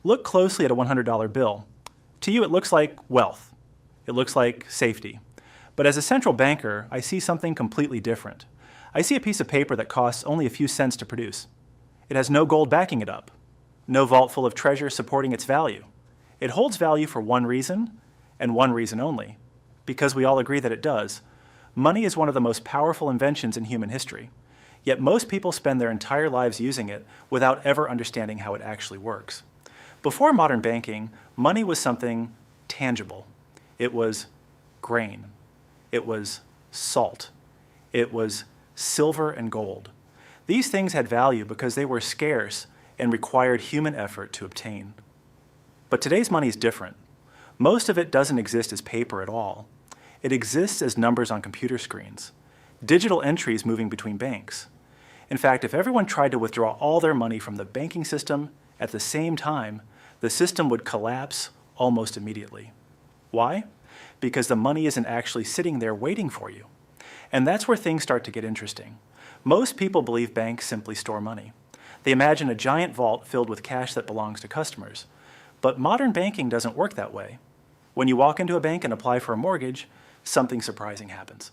Look closely at a $100 bill. To you, it looks like wealth. It looks like safety. But as a central banker, I see something completely different. I see a piece of paper that costs only a few cents to produce. It has no gold backing it up, no vault full of treasure supporting its value. It holds value for one reason, and one reason only, because we all agree that it does. Money is one of the most powerful inventions in human history, yet most people spend their entire lives using it without ever understanding how it actually works. Before modern banking, money was something tangible. It was grain. It was salt. It was silver and gold. These things had value because they were scarce and required human effort to obtain. But today's money is different. Most of it doesn't exist as paper at all. It exists as numbers on computer screens, digital entries moving between banks. In fact, if everyone tried to withdraw all their money from the banking system at the same time, the system would collapse almost immediately. Why? Because the money isn't actually sitting there waiting for you. And that's where things start to get interesting. Most people believe banks simply store money. They imagine a giant vault filled with cash that belongs to customers. But modern banking doesn't work that way. When you walk into a bank and apply for a mortgage, something surprising happens.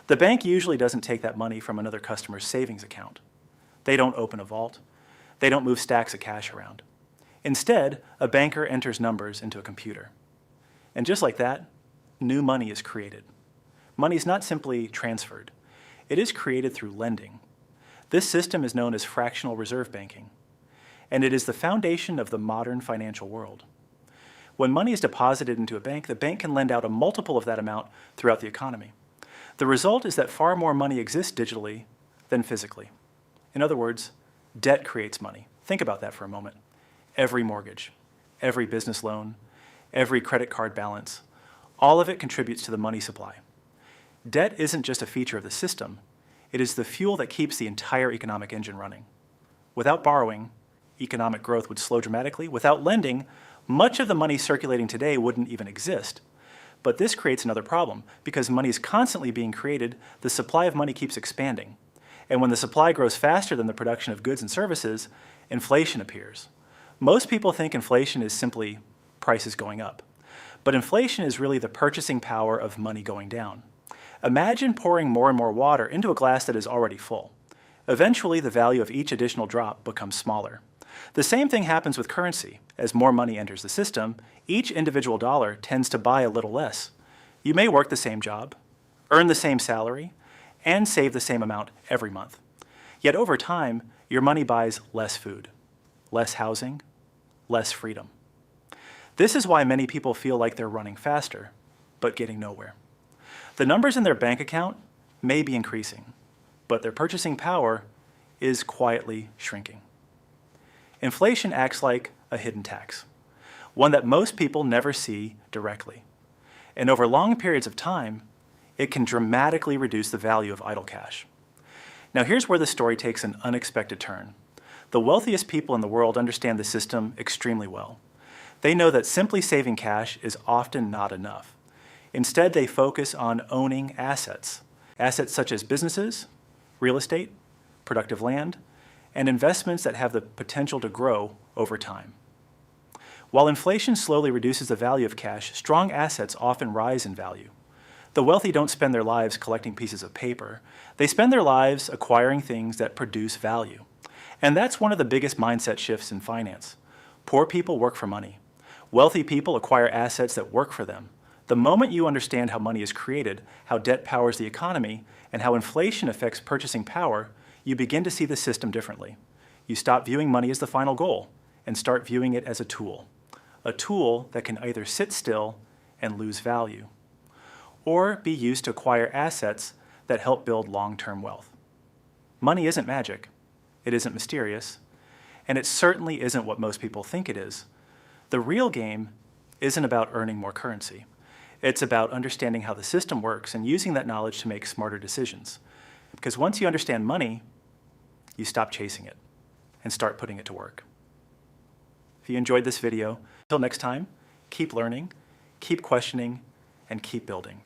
The bank usually doesn't take that money from another customer's savings account. They don't open a vault. They don't move stacks of cash around. Instead, a banker enters numbers into a computer. And just like that, new money is created. Money is not simply transferred. It is created through lending. This system is known as fractional reserve banking, and it is the foundation of the modern financial world. When money is deposited into a bank, the bank can lend out a multiple of that amount throughout the economy. The result is that far more money exists digitally than physically. In other words, debt creates money. Think about that for a moment. Every mortgage, every business loan, every credit card balance, all of it contributes to the money supply. Debt isn't just a feature of the system, it is the fuel that keeps the entire economic engine running. Without borrowing, economic growth would slow dramatically. Without lending, much of the money circulating today wouldn't even exist. But this creates another problem. Because money is constantly being created, the supply of money keeps expanding. And when the supply grows faster than the production of goods and services, inflation appears. Most people think inflation is simply prices going up. But inflation is really the purchasing power of money going down. Imagine pouring more and more water into a glass that is already full. Eventually, the value of each additional drop becomes smaller. The same thing happens with currency. As more money enters the system, each individual dollar tends to buy a little less. You may work the same job, earn the same salary, and save the same amount every month. Yet over time, your money buys less food, less housing, less freedom. This is why many people feel like they're running faster, but getting nowhere. The numbers in their bank account may be increasing, but their purchasing power is quietly shrinking. Inflation acts like a hidden tax, one that most people never see directly. And over long periods of time, it can dramatically reduce the value of idle cash. Now here's where the story takes an unexpected turn. The wealthiest people in the world understand the system extremely well. They know that simply saving cash is often not enough. Instead, they focus on owning assets. Assets such as businesses, real estate, productive land, and investments that have the potential to grow over time. While inflation slowly reduces the value of cash, strong assets often rise in value. The wealthy don't spend their lives collecting pieces of paper. They spend their lives acquiring things that produce value. And that's one of the biggest mindset shifts in finance. Poor people work for money. Wealthy people acquire assets that work for them. The moment you understand how money is created, how debt powers the economy, and how inflation affects purchasing power, you begin to see the system differently. You stop viewing money as the final goal and start viewing it as a tool that can either sit still and lose value, or be used to acquire assets that help build long-term wealth. Money isn't magic, it isn't mysterious, and it certainly isn't what most people think it is. The real game isn't about earning more currency. It's about understanding how the system works and using that knowledge to make smarter decisions. Because once you understand money, you stop chasing it and start putting it to work. If you enjoyed this video, until next time, keep learning, keep questioning, and keep building.